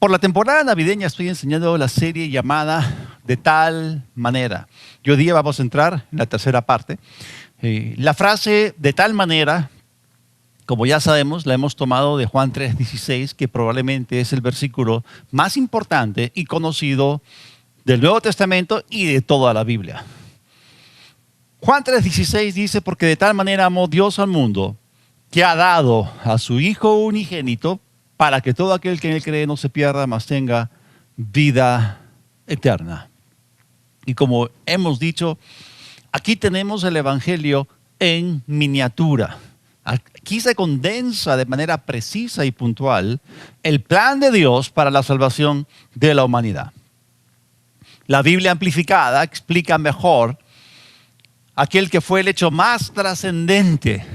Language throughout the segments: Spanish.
Por la temporada navideña estoy enseñando la serie llamada De tal manera. Y hoy día vamos a entrar en la tercera parte. La frase de tal manera, como ya sabemos, la hemos tomado de Juan 3:16, que probablemente es el versículo más importante y conocido del Nuevo Testamento y de toda la Biblia. Juan 3:16 dice, porque de tal manera amó Dios al mundo, que ha dado a su Hijo unigénito, para que todo aquel que en él cree no se pierda, mas tenga vida eterna. Y como hemos dicho, aquí tenemos el Evangelio en miniatura. Aquí se condensa de manera precisa y puntual el plan de Dios para la salvación de la humanidad. La Biblia amplificada explica mejor aquel que fue el hecho más trascendente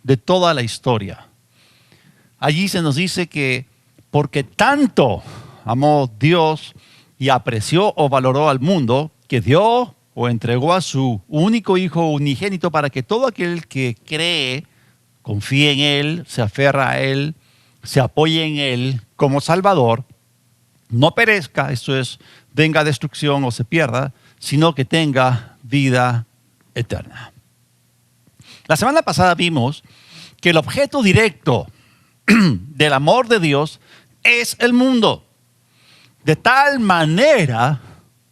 de toda la historia. Allí se nos dice que porque tanto amó Dios y apreció o valoró al mundo, que dio o entregó a su único Hijo unigénito para que todo aquel que cree, confíe en Él, se aferra a Él, se apoye en Él como Salvador, no perezca, esto es, venga a destrucción o se pierda, sino que tenga vida eterna. La semana pasada vimos que el objeto directo del amor de Dios es el mundo. De tal manera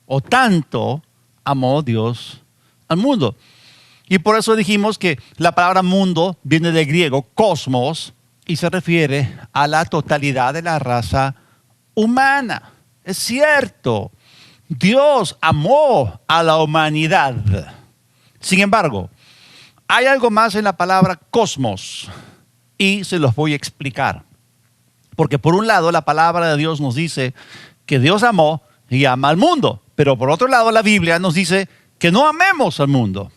o tanto amó Dios al mundo. Y por eso dijimos que la palabra mundo viene del griego cosmos y se refiere a la totalidad de la raza humana. Es cierto, Dios amó a la humanidad. Sin embargo, hay algo más en la palabra cosmos y se los voy a explicar. Porque por un lado la palabra de Dios nos dice que Dios amó y ama al mundo. Pero por otro lado la Biblia nos dice que no amemos al mundo.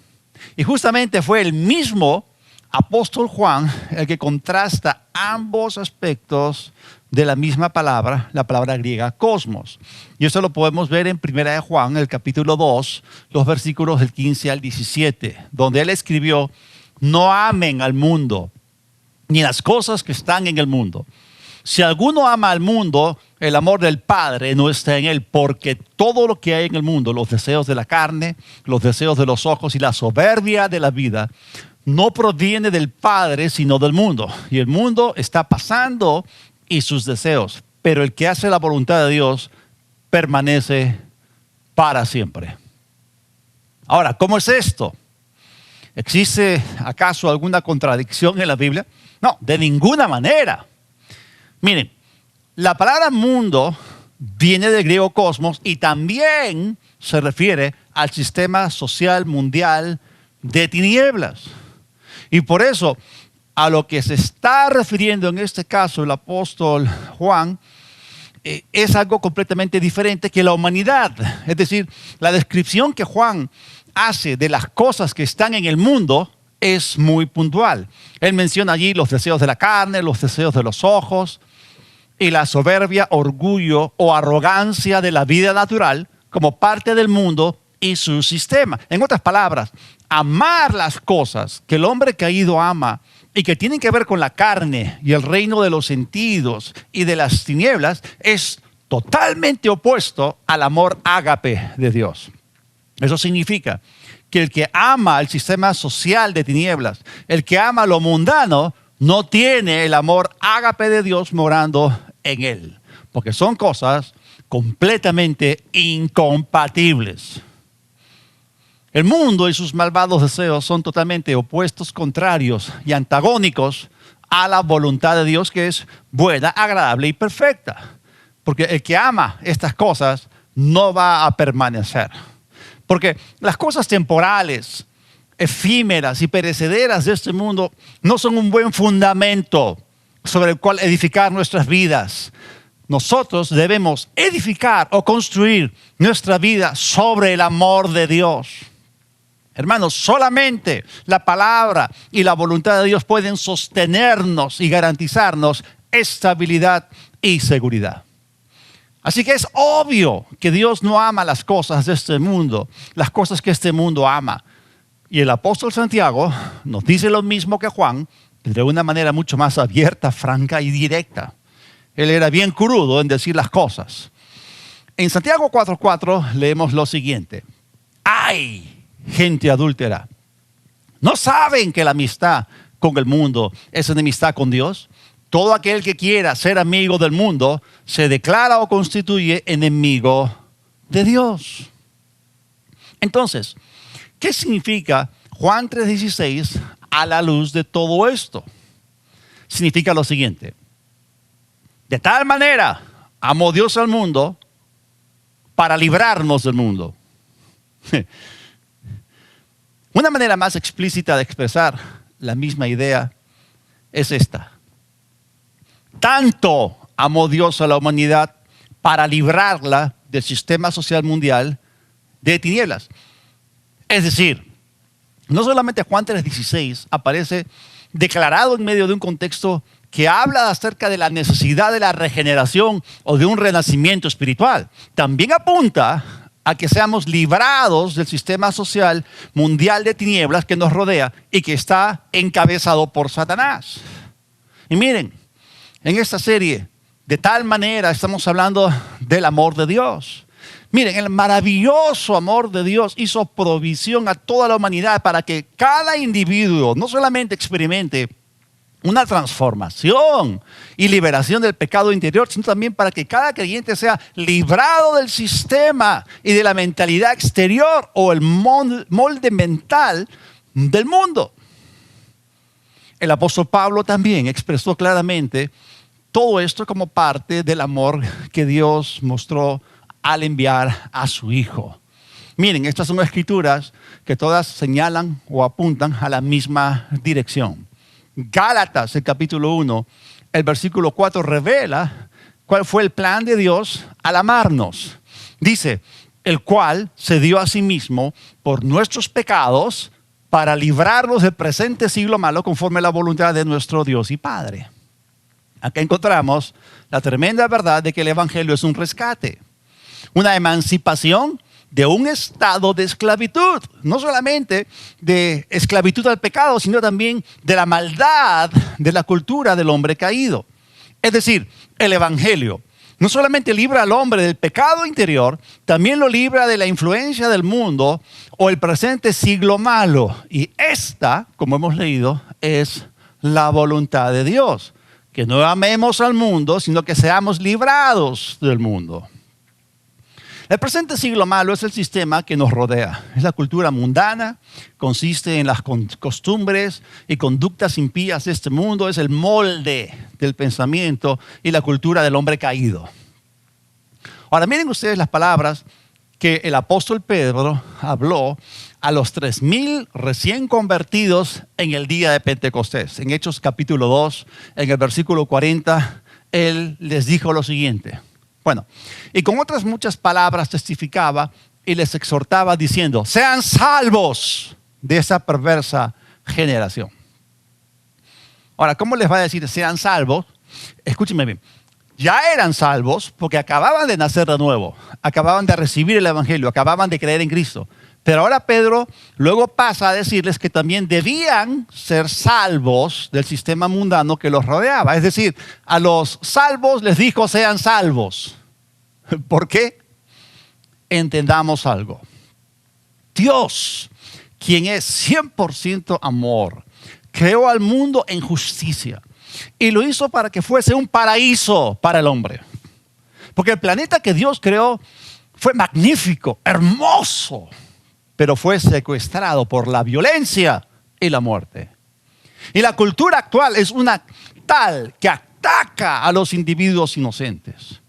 Y justamente fue el mismo apóstol Juan el que contrasta ambos aspectos de la misma palabra, la palabra griega cosmos. Y eso lo podemos ver en 1 Juan, el capítulo 2, los versículos del 15 al 17, donde él escribió, no amen al mundo, ni las cosas que están en el mundo. Si alguno ama al mundo, el amor del Padre no está en él, porque todo lo que hay en el mundo, los deseos de la carne, los deseos de los ojos y la soberbia de la vida, no proviene del Padre, sino del mundo. Y el mundo está pasando y sus deseos, pero el que hace la voluntad de Dios permanece para siempre. Ahora, ¿cómo es esto? ¿Existe acaso alguna contradicción en la Biblia? No, de ninguna manera. Miren, la palabra mundo viene del griego cosmos y también se refiere al sistema social mundial de tinieblas. Y por eso, a lo que se está refiriendo en este caso el apóstol Juan, es algo completamente diferente que la humanidad. Es decir, la descripción que Juan hace de las cosas que están en el mundo es muy puntual. Él menciona allí los deseos de la carne, los deseos de los ojos y la soberbia, orgullo o arrogancia de la vida natural como parte del mundo y su sistema. En otras palabras, amar las cosas que el hombre caído ama y que tienen que ver con la carne y el reino de los sentidos y de las tinieblas es totalmente opuesto al amor ágape de Dios. Eso significa que el que ama el sistema social de tinieblas, el que ama lo mundano, no tiene el amor ágape de Dios morando en él, porque son cosas completamente incompatibles. El mundo y sus malvados deseos son totalmente opuestos, contrarios y antagónicos a la voluntad de Dios, que es buena, agradable y perfecta. Porque el que ama estas cosas no va a permanecer. Porque las cosas temporales, efímeras y perecederas de este mundo no son un buen fundamento sobre el cual edificar nuestras vidas. Nosotros debemos edificar o construir nuestra vida sobre el amor de Dios. Hermanos, solamente la palabra y la voluntad de Dios pueden sostenernos y garantizarnos estabilidad y seguridad. Así que es obvio que Dios no ama las cosas de este mundo, las cosas que este mundo ama. Y el apóstol Santiago nos dice lo mismo que Juan, de una manera mucho más abierta, franca y directa. Él era bien crudo en decir las cosas. En Santiago 4:4 leemos lo siguiente. ¡Ay, gente adúltera! ¿No saben que la amistad con el mundo es enemistad con Dios? Todo aquel que quiera ser amigo del mundo se declara o constituye enemigo de Dios. Entonces, ¿qué significa Juan 3:16 a la luz de todo esto? Significa lo siguiente. De tal manera amó Dios al mundo para librarnos del mundo. Una manera más explícita de expresar la misma idea es esta. Tanto amó Dios a la humanidad para librarla del sistema social mundial de tinieblas. Es decir, no solamente Juan 3:16 aparece declarado en medio de un contexto que habla acerca de la necesidad de la regeneración o de un renacimiento espiritual. También apunta a que seamos librados del sistema social mundial de tinieblas que nos rodea y que está encabezado por Satanás. Y miren, en esta serie, de tal manera estamos hablando del amor de Dios. Miren, el maravilloso amor de Dios hizo provisión a toda la humanidad para que cada individuo no solamente experimente una transformación y liberación del pecado interior, sino también para que cada creyente sea librado del sistema y de la mentalidad exterior o el molde mental del mundo. El apóstol Pablo también expresó claramente todo esto como parte del amor que Dios mostró al enviar a su Hijo. Miren, estas son escrituras que todas señalan o apuntan a la misma dirección. Gálatas, el capítulo 1, el versículo 4 revela cuál fue el plan de Dios al amarnos. Dice, el cual se dio a sí mismo por nuestros pecados para librarnos del presente siglo malo conforme a la voluntad de nuestro Dios y Padre. Acá encontramos la tremenda verdad de que el Evangelio es un rescate, una emancipación de un estado de esclavitud, no solamente de esclavitud al pecado, sino también de la maldad de la cultura del hombre caído. Es decir, el Evangelio no solamente libra al hombre del pecado interior, también lo libra de la influencia del mundo o el presente siglo malo. Y esta, como hemos leído, es la voluntad de Dios, que no amemos al mundo, sino que seamos librados del mundo. El presente siglo malo es el sistema que nos rodea. Es la cultura mundana, consiste en las costumbres y conductas impías de este mundo, es el molde del pensamiento y la cultura del hombre caído. Ahora miren ustedes las palabras que el apóstol Pedro habló a los 3,000 recién convertidos en el día de Pentecostés. En Hechos capítulo 2, en el versículo 40, él les dijo lo siguiente. Bueno, y con otras muchas palabras testificaba y les exhortaba diciendo, sean salvos de esa perversa generación. Ahora, ¿cómo les va a decir sean salvos? Escúchenme bien. Ya eran salvos porque acababan de nacer de nuevo, acababan de recibir el Evangelio, acababan de creer en Cristo. Pero ahora Pedro luego pasa a decirles que también debían ser salvos del sistema mundano que los rodeaba. Es decir, a los salvos les dijo sean salvos. ¿Por qué? Entendamos algo. Dios, quien es 100% amor, creó al mundo en justicia y lo hizo para que fuese un paraíso para el hombre. Porque el planeta que Dios creó fue magnífico, hermoso, pero fue secuestrado por la violencia y la muerte. Y la cultura actual es una tal que ataca a los individuos inocentes.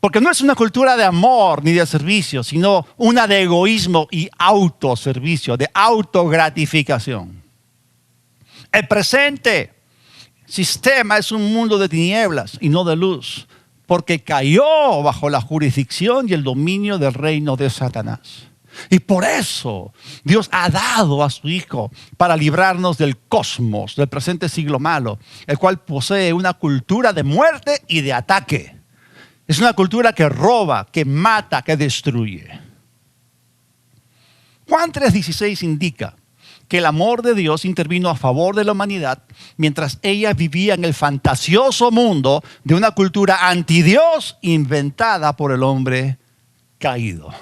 Porque no es una cultura de amor ni de servicio, sino una de egoísmo y autoservicio, de autogratificación. El presente sistema es un mundo de tinieblas y no de luz, porque cayó bajo la jurisdicción y el dominio del reino de Satanás. Y por eso Dios ha dado a su Hijo para librarnos del cosmos, del presente siglo malo, el cual posee una cultura de muerte y de ataque. Es una cultura que roba, que mata, que destruye. Juan 3:16 indica que el amor de Dios intervino a favor de la humanidad mientras ella vivía en el fantasioso mundo de una cultura antidios inventada por el hombre caído.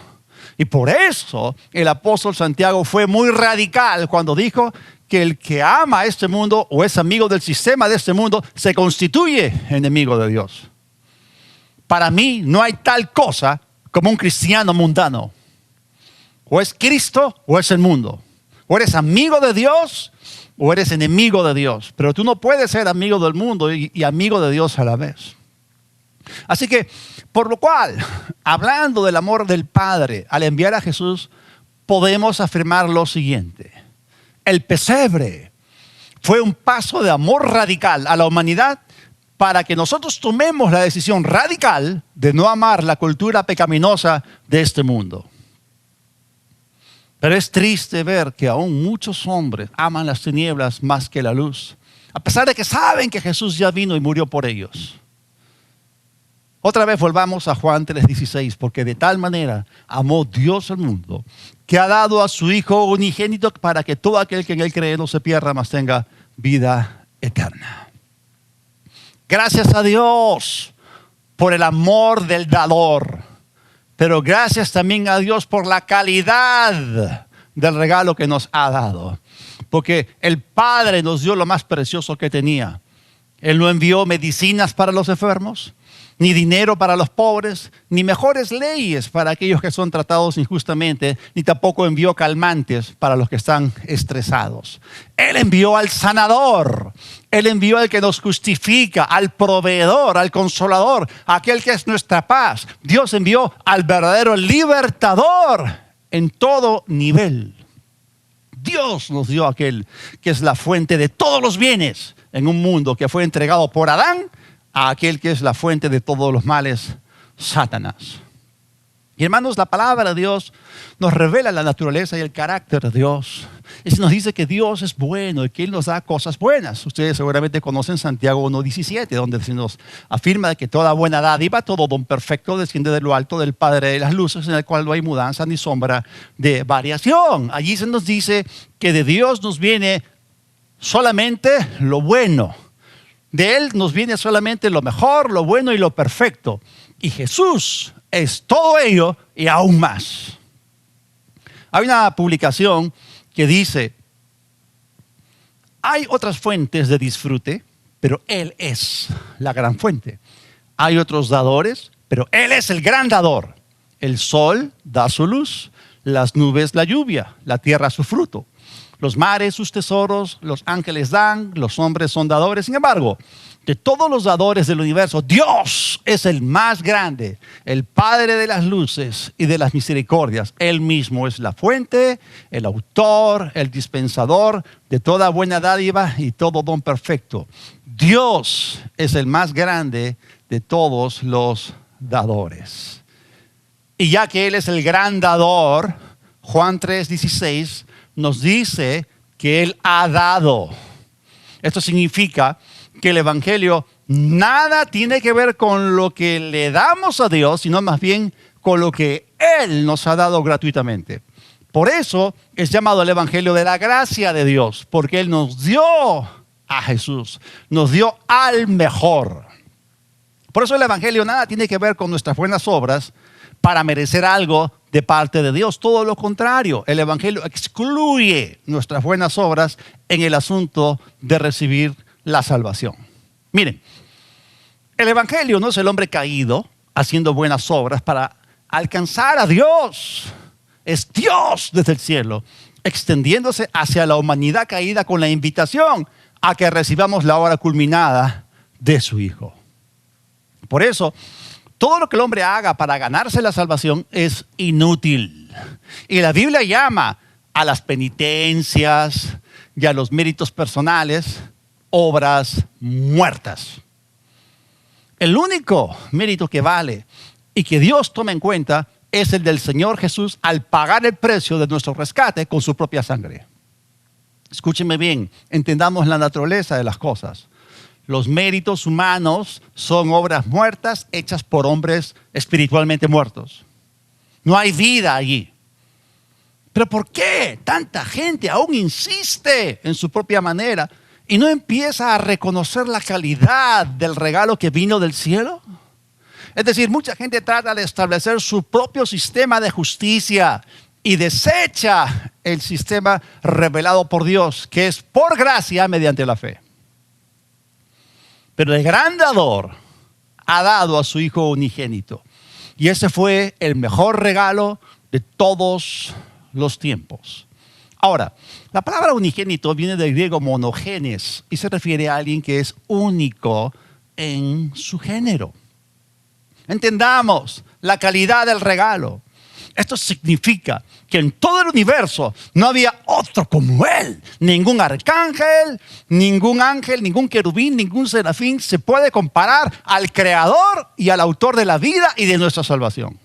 Y por eso el apóstol Santiago fue muy radical cuando dijo que el que ama a este mundo o es amigo del sistema de este mundo se constituye enemigo de Dios. Para mí no hay tal cosa como un cristiano mundano. O es Cristo o es el mundo. O eres amigo de Dios o eres enemigo de Dios. Pero tú no puedes ser amigo del mundo y amigo de Dios a la vez. Así que, por lo cual, hablando del amor del Padre al enviar a Jesús, podemos afirmar lo siguiente. El pesebre fue un paso de amor radical a la humanidad para que nosotros tomemos la decisión radical de no amar la cultura pecaminosa de este mundo. Pero es triste ver que aún muchos hombres aman las tinieblas más que la luz, a pesar de que saben que Jesús ya vino y murió por ellos. Otra vez volvamos a Juan 3:16, porque de tal manera amó Dios al mundo, que ha dado a su Hijo unigénito para que todo aquel que en Él cree no se pierda, mas tenga vida eterna. Gracias a Dios por el amor del dador, pero gracias también a Dios por la calidad del regalo que nos ha dado. Porque el Padre nos dio lo más precioso que tenía. Él no envió medicinas para los enfermos, ni dinero para los pobres, ni mejores leyes para aquellos que son tratados injustamente, ni tampoco envió calmantes para los que están estresados. Él envió al sanador, Él envió al que nos justifica, al proveedor, al consolador, aquel que es nuestra paz. Dios envió al verdadero libertador en todo nivel. Dios nos dio aquel que es la fuente de todos los bienes en un mundo que fue entregado por Adán a aquel que es la fuente de todos los males, Satanás. Y hermanos, la palabra de Dios nos revela la naturaleza y el carácter de Dios. Y se nos dice que Dios es bueno y que Él nos da cosas buenas. Ustedes seguramente conocen Santiago 1:17, donde se nos afirma que toda buena dádiva, todo don perfecto desciende de lo alto del Padre de las luces, en el cual no hay mudanza ni sombra de variación. Allí se nos dice que de Dios nos viene solamente lo bueno. De Él nos viene solamente lo mejor, lo bueno y lo perfecto. Y Jesús es todo ello y aún más. Hay una publicación que dice, hay otras fuentes de disfrute, pero Él es la gran fuente. Hay otros dadores, pero Él es el gran dador. El sol da su luz, las nubes la lluvia, la tierra su fruto. Los mares sus tesoros, los ángeles dan, los hombres son dadores. Sin embargo, de todos los dadores del universo, Dios es el más grande, el Padre de las luces y de las misericordias. Él mismo es la fuente, el autor, el dispensador de toda buena dádiva y todo don perfecto. Dios es el más grande de todos los dadores. Y ya que Él es el gran dador, Juan 3:16 nos dice que Él ha dado. Esto significa que el Evangelio nada tiene que ver con lo que le damos a Dios, sino más bien con lo que Él nos ha dado gratuitamente. Por eso es llamado el Evangelio de la gracia de Dios, porque Él nos dio a Jesús, nos dio al mejor. Por eso el Evangelio nada tiene que ver con nuestras buenas obras para merecer algo de parte de Dios. Todo lo contrario, el Evangelio excluye nuestras buenas obras en el asunto de recibir la salvación. Miren, el Evangelio no es el hombre caído haciendo buenas obras para alcanzar a Dios. Es Dios desde el cielo, extendiéndose hacia la humanidad caída con la invitación a que recibamos la hora culminada de su Hijo. Por eso, todo lo que el hombre haga para ganarse la salvación es inútil. Y la Biblia llama a las penitencias y a los méritos personales obras muertas. El único mérito que vale y que Dios toma en cuenta es el del Señor Jesús al pagar el precio de nuestro rescate con su propia sangre. Escúchenme bien, entendamos la naturaleza de las cosas. Los méritos humanos son obras muertas hechas por hombres espiritualmente muertos. No hay vida allí. Pero ¿por qué tanta gente aún insiste en su propia manera y no empieza a reconocer la calidad del regalo que vino del cielo? Es decir, mucha gente trata de establecer su propio sistema de justicia y desecha el sistema revelado por Dios, que es por gracia mediante la fe. Pero el gran dador ha dado a su Hijo unigénito. Y ese fue el mejor regalo de todos los tiempos. Ahora, la palabra unigénito viene del griego monogenes y se refiere a alguien que es único en su género. Entendamos la calidad del regalo. Esto significa que en todo el universo no había otro como Él. Ningún arcángel, ningún ángel, ningún querubín, ningún serafín se puede comparar al Creador y al Autor de la vida y de nuestra salvación.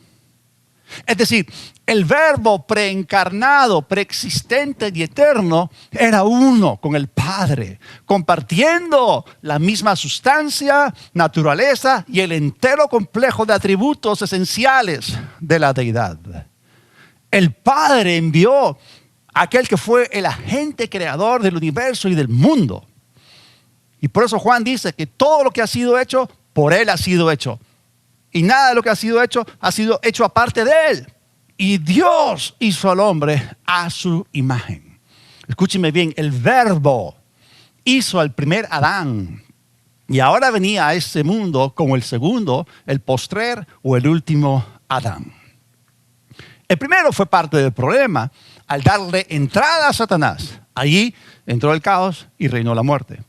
Es decir, el Verbo preencarnado, preexistente y eterno era uno con el Padre, compartiendo la misma sustancia, naturaleza y el entero complejo de atributos esenciales de la deidad. El Padre envió a aquel que fue el agente creador del universo y del mundo. Y por eso Juan dice que todo lo que ha sido hecho, por Él ha sido hecho. Y nada de lo que ha sido hecho aparte de Él. Y Dios hizo al hombre a su imagen. Escúcheme bien, el Verbo hizo al primer Adán. Y ahora venía a este mundo como el segundo, el postrer o el último Adán. El primero fue parte del problema al darle entrada a Satanás. Allí entró el caos y reinó la muerte.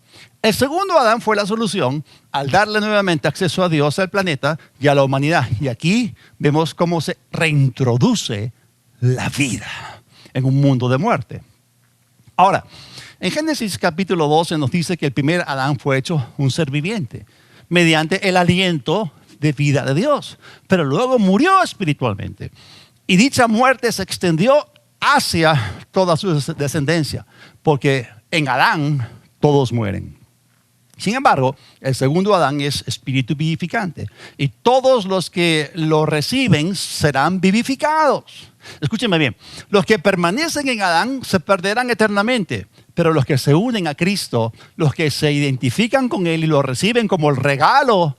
El segundo Adán fue la solución al darle nuevamente acceso a Dios, al planeta y a la humanidad. Y aquí vemos cómo se reintroduce la vida en un mundo de muerte. Ahora, en Génesis capítulo 12 nos dice que el primer Adán fue hecho un ser viviente mediante el aliento de vida de Dios. Pero luego murió espiritualmente. Y dicha muerte se extendió hacia toda su descendencia. Porque en Adán todos mueren. Sin embargo, el segundo Adán es espíritu vivificante y todos los que lo reciben serán vivificados. Escúchenme bien, los que permanecen en Adán se perderán eternamente, pero los que se unen a Cristo, los que se identifican con Él y lo reciben como el regalo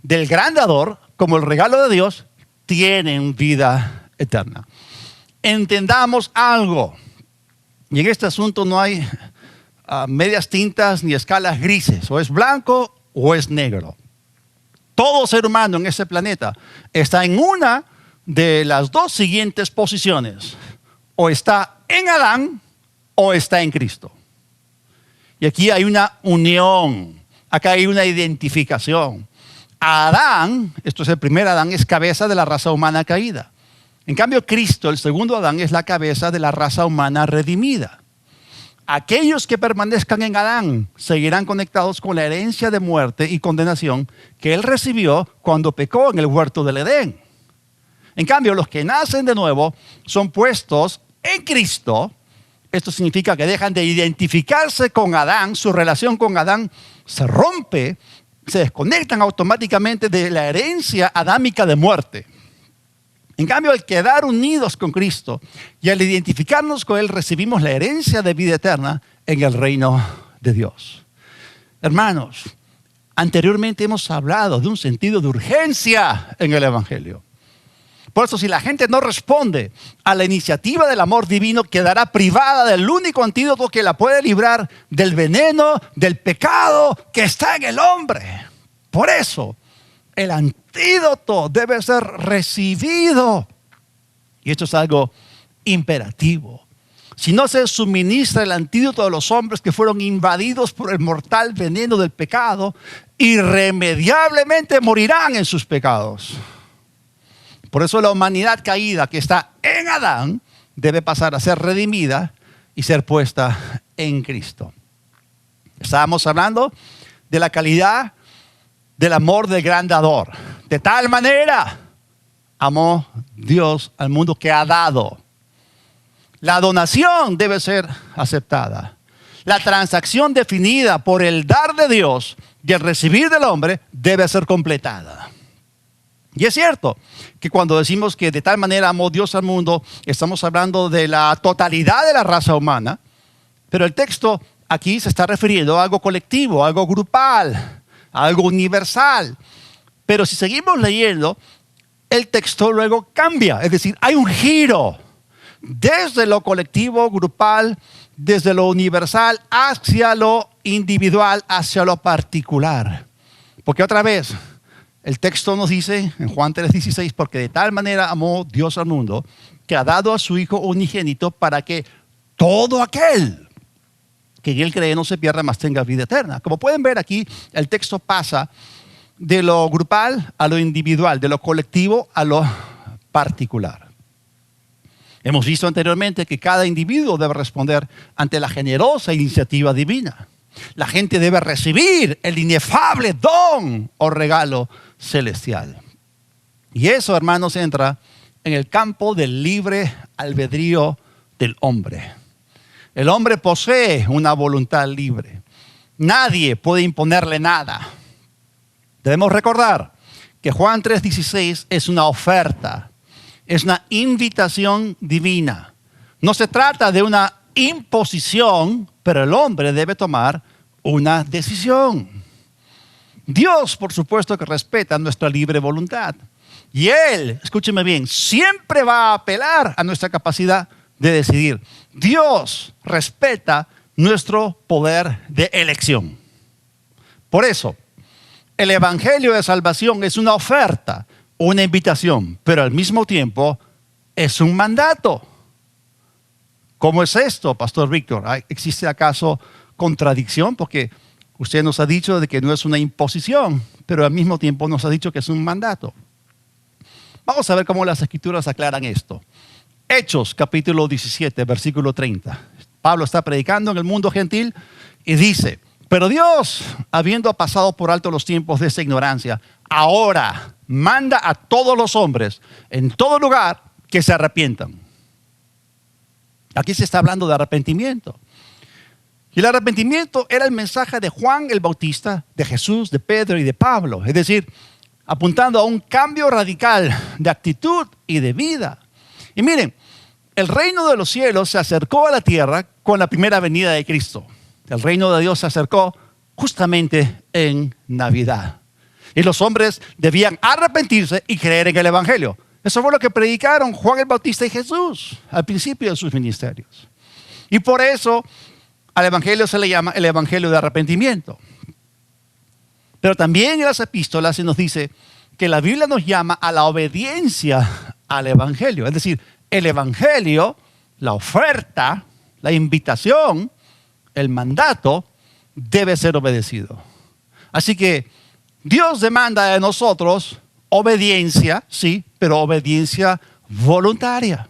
del gran dador, como el regalo de Dios, tienen vida eterna. Entendamos algo, y en este asunto no hay medias tintas ni escalas grises, o es blanco o es negro. Todo ser humano en ese planeta está en una de las dos siguientes posiciones: o está en Adán o está en Cristo. Y aquí hay una unión, acá hay una identificación. Adán, esto es el primer Adán, es cabeza de la raza humana caída. En cambio, Cristo, el segundo Adán, es la cabeza de la raza humana redimida. Aquellos que permanezcan en Adán seguirán conectados con la herencia de muerte y condenación que él recibió cuando pecó en el huerto del Edén. En cambio, los que nacen de nuevo son puestos en Cristo. Esto significa que dejan de identificarse con Adán, su relación con Adán se rompe, se desconectan automáticamente de la herencia adámica de muerte. En cambio, al quedar unidos con Cristo y al identificarnos con Él, recibimos la herencia de vida eterna en el reino de Dios. Hermanos, anteriormente hemos hablado de un sentido de urgencia en el Evangelio. Por eso, si la gente no responde a la iniciativa del amor divino, quedará privada del único antídoto que la puede librar del veneno, del pecado que está en el hombre. Por eso, el antídoto debe ser recibido. Y esto es algo imperativo. Si no se suministra el antídoto a los hombres que fueron invadidos por el mortal veneno del pecado, irremediablemente morirán en sus pecados. Por eso la humanidad caída que está en Adán debe pasar a ser redimida y ser puesta en Cristo. Estábamos hablando de la calidad del amor del gran dador. De tal manera amó Dios al mundo que ha dado. La donación debe ser aceptada. La transacción definida por el dar de Dios y el recibir del hombre debe ser completada. Y es cierto que cuando decimos que de tal manera amó Dios al mundo, estamos hablando de la totalidad de la raza humana, pero el texto aquí se está refiriendo a algo colectivo, a algo grupal, a algo universal. Pero si seguimos leyendo, el texto luego cambia, es decir, hay un giro desde lo colectivo, grupal, desde lo universal hacia lo individual, hacia lo particular. Porque otra vez, el texto nos dice en Juan 3:16, porque de tal manera amó Dios al mundo, que ha dado a su Hijo unigénito para que todo aquel que en Él cree no se pierda, mas tenga vida eterna. Como pueden ver aquí, el texto pasa de lo grupal a lo individual, de lo colectivo a lo particular. Hemos visto anteriormente que cada individuo debe responder ante la generosa iniciativa divina. La gente debe recibir el inefable don o regalo celestial. Y eso, hermanos, entra en el campo del libre albedrío del hombre. El hombre posee una voluntad libre. Nadie puede imponerle nada. Debemos recordar que Juan 3:16 es una oferta, es una invitación divina. No se trata de una imposición, pero el hombre debe tomar una decisión. Dios, por supuesto, que respeta nuestra libre voluntad. Y Él, escúcheme bien, siempre va a apelar a nuestra capacidad de decidir. Dios respeta nuestro poder de elección. Por eso, el Evangelio de salvación es una oferta, una invitación, pero al mismo tiempo es un mandato. ¿Cómo es esto, Pastor Víctor? ¿Existe acaso contradicción? Porque usted nos ha dicho de que no es una imposición, pero al mismo tiempo nos ha dicho que es un mandato. Vamos a ver cómo las Escrituras aclaran esto. Hechos, capítulo 17, versículo 30. Pablo está predicando en el mundo gentil y dice: pero Dios, habiendo pasado por alto los tiempos de esa ignorancia, ahora manda a todos los hombres en todo lugar que se arrepientan. Aquí se está hablando de arrepentimiento. Y el arrepentimiento era el mensaje de Juan el Bautista, de Jesús, de Pedro y de Pablo. Es decir, apuntando a un cambio radical de actitud y de vida. Y miren, el reino de los cielos se acercó a la tierra con la primera venida de Cristo. El reino de Dios se acercó justamente en Navidad. Y los hombres debían arrepentirse y creer en el Evangelio. Eso fue lo que predicaron Juan el Bautista y Jesús al principio de sus ministerios. Y por eso al Evangelio se le llama el Evangelio de arrepentimiento. Pero también en las epístolas se nos dice que la Biblia nos llama a la obediencia al Evangelio. Es decir, el Evangelio, la oferta, la invitación, el mandato debe ser obedecido. Así que Dios demanda de nosotros obediencia, sí, pero obediencia voluntaria.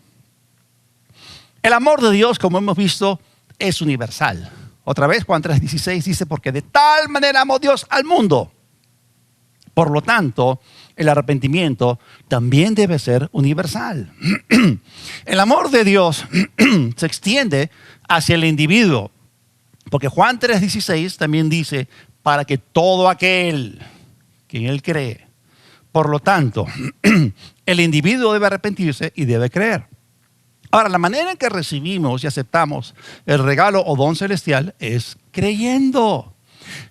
El amor de Dios, como hemos visto, es universal. Otra vez, Juan 3:16 dice: porque de tal manera amó Dios al mundo. Por lo tanto, el arrepentimiento también debe ser universal. El amor de Dios se extiende hacia el individuo. Porque Juan 3:16 también dice: para que todo aquel que en Él cree. Por lo tanto, el individuo debe arrepentirse y debe creer. Ahora, la manera en que recibimos y aceptamos el regalo o don celestial es creyendo.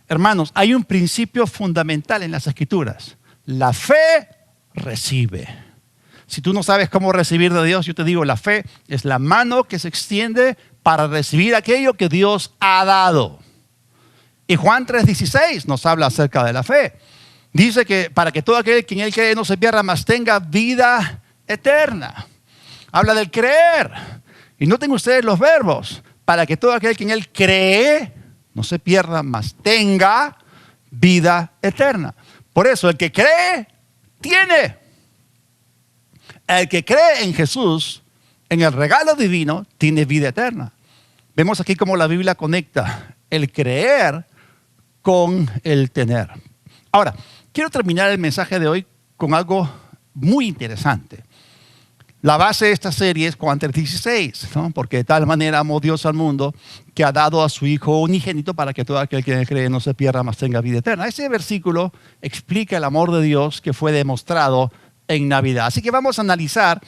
Hermanos, hay un principio fundamental en las Escrituras. La fe recibe. Si tú no sabes cómo recibir de Dios, yo te digo, la fe es la mano que se extiende para recibir aquello que Dios ha dado. Y Juan 3:16 nos habla acerca de la fe. Dice que para que todo aquel que en Él cree no se pierda, mas tenga vida eterna. Habla del creer. Y noten ustedes los verbos. Para que todo aquel que en Él cree no se pierda, mas tenga vida eterna. Por eso el que cree, tiene. El que cree en Jesús, en el regalo divino, tiene vida eterna. Vemos aquí cómo la Biblia conecta el creer con el tener. Ahora, quiero terminar el mensaje de hoy con algo muy interesante. La base de esta serie es Juan 3:16, ¿no? Porque de tal manera amó Dios al mundo que ha dado a su Hijo unigénito para que todo aquel que cree no se pierda, mas tenga vida eterna. Ese versículo explica el amor de Dios que fue demostrado en Navidad. Así que vamos a analizar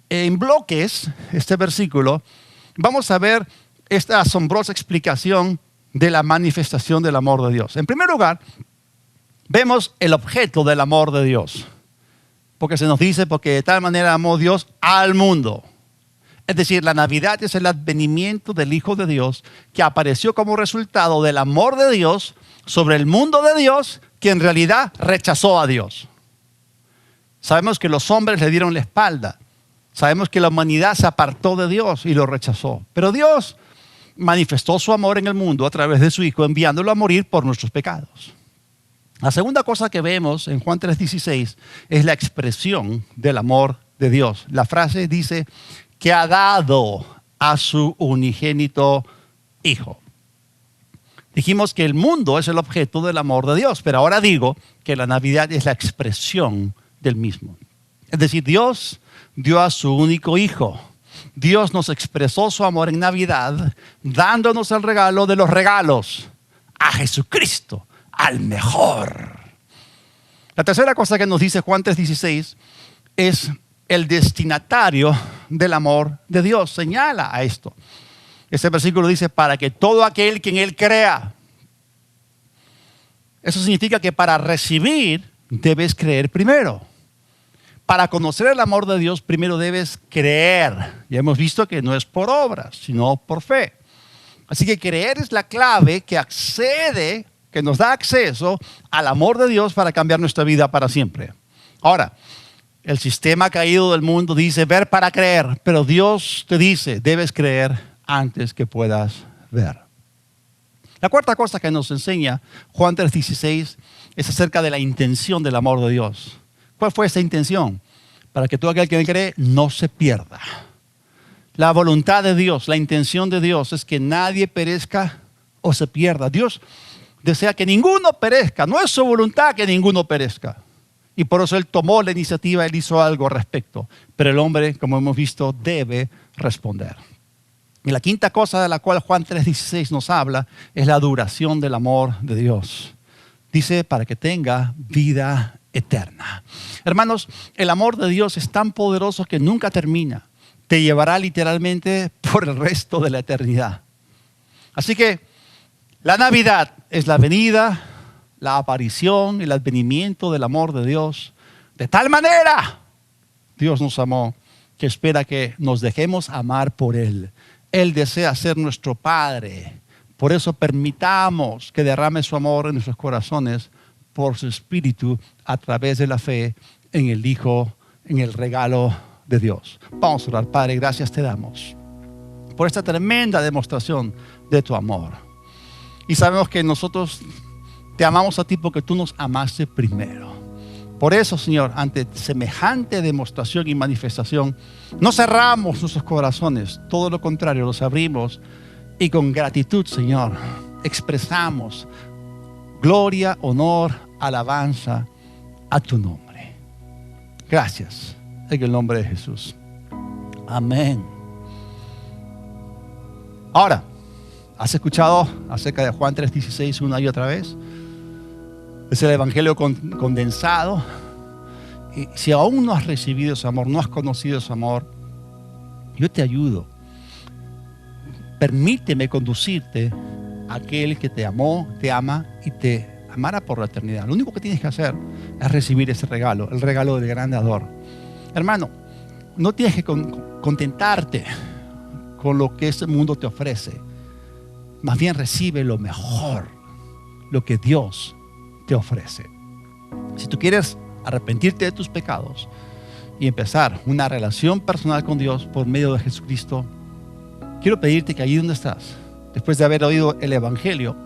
en bloques este versículo. Vamos a ver esta asombrosa explicación de la manifestación del amor de Dios. En primer lugar, vemos el objeto del amor de Dios. Porque se nos dice, porque de tal manera amó Dios al mundo. Es decir, la Navidad es el advenimiento del Hijo de Dios que apareció como resultado del amor de Dios sobre el mundo de Dios, que en realidad rechazó a Dios. Sabemos que los hombres le dieron la espalda. Sabemos que la humanidad se apartó de Dios y lo rechazó. Pero Dios manifestó su amor en el mundo a través de su Hijo, enviándolo a morir por nuestros pecados. La segunda cosa que vemos en Juan 3:16 es la expresión del amor de Dios. La frase dice que ha dado a su unigénito Hijo. Dijimos que el mundo es el objeto del amor de Dios, pero ahora digo que la Navidad es la expresión del mismo. Es decir, Dios dio a su único Hijo. Dios nos expresó su amor en Navidad, dándonos el regalo de los regalos, a Jesucristo, al mejor. La tercera cosa que nos dice Juan 3:16 es el destinatario del amor de Dios. Señala a esto. Este versículo dice, para que todo aquel que en Él crea. Eso significa que para recibir debes creer primero. Para conocer el amor de Dios primero debes creer. Ya hemos visto que no es por obras, sino por fe. Así que creer es la clave que nos da acceso al amor de Dios para cambiar nuestra vida para siempre. Ahora, el sistema caído del mundo dice ver para creer, pero Dios te dice, debes creer antes que puedas ver. La cuarta cosa que nos enseña Juan 3:16 es acerca de la intención del amor de Dios. ¿Cuál fue esa intención? Para que todo aquel que cree no se pierda. La voluntad de Dios, la intención de Dios es que nadie perezca o se pierda. Dios desea que ninguno perezca. No es su voluntad que ninguno perezca. Y por eso Él tomó la iniciativa, Él hizo algo al respecto. Pero el hombre, como hemos visto, debe responder. Y la quinta cosa de la cual Juan 3:16 nos habla es la duración del amor de Dios. Dice, para que tenga vida eterna. Hermanos, el amor de Dios es tan poderoso que nunca termina. Te llevará literalmente por el resto de la eternidad. Así que la Navidad es la venida, la aparición, el advenimiento del amor de Dios. De tal manera, Dios nos amó, que espera que nos dejemos amar por Él. Él desea ser nuestro Padre. Por eso permitamos que derrame su amor en nuestros corazones por su Espíritu a través de la fe en el Hijo, en el regalo de Dios. Vamos a orar. Padre, gracias te damos por esta tremenda demostración de tu amor. Y sabemos que nosotros te amamos a ti porque tú nos amaste primero. Por eso, Señor, ante semejante demostración y manifestación, no cerramos nuestros corazones, todo lo contrario, los abrimos y con gratitud, Señor, expresamos gloria, honor, alabanza a tu nombre. Gracias, en el nombre de Jesús. Amén. Ahora, ¿has escuchado acerca de Juan 3:16 una y otra vez? Es el evangelio condensado. Y si aún no has recibido ese amor, no has conocido ese amor, yo te ayudo. Permíteme conducirte a aquel que te amó, te ama y te amará por la eternidad. Lo único que tienes que hacer es recibir ese regalo, el regalo del gran dador. Hermano, no tienes que contentarte con lo que este mundo te ofrece. Más bien recibe lo mejor, lo que Dios te ofrece. Si tú quieres arrepentirte de tus pecados y empezar una relación personal con Dios por medio de Jesucristo, quiero pedirte que allí donde estás, después de haber oído el evangelio,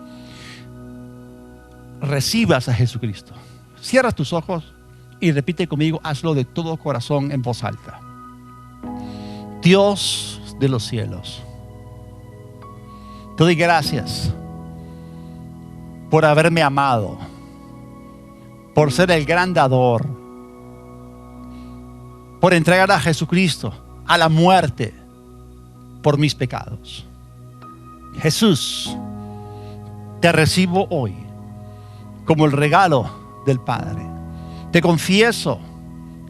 recibas a Jesucristo. Cierra tus ojos y repite conmigo, hazlo de todo corazón en voz alta. Dios de los cielos, te doy gracias por haberme amado, por ser el gran dador. por entregar a Jesucristo a la muerte por mis pecados. Jesús, te recibo hoy como el regalo del Padre. Te confieso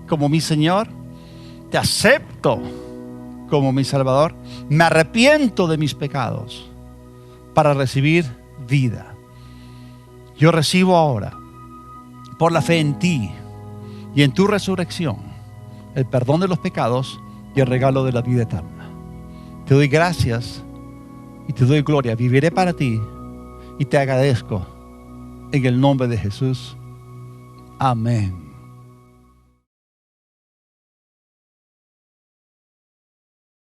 como mi Señor. Te acepto como mi Salvador. Me arrepiento de mis pecados para recibir vida. Yo recibo ahora, por la fe en ti y en tu resurrección, el perdón de los pecados y el regalo de la vida eterna. Te doy gracias y te doy gloria. Viviré para ti y te agradezco en el nombre de Jesús. Amén.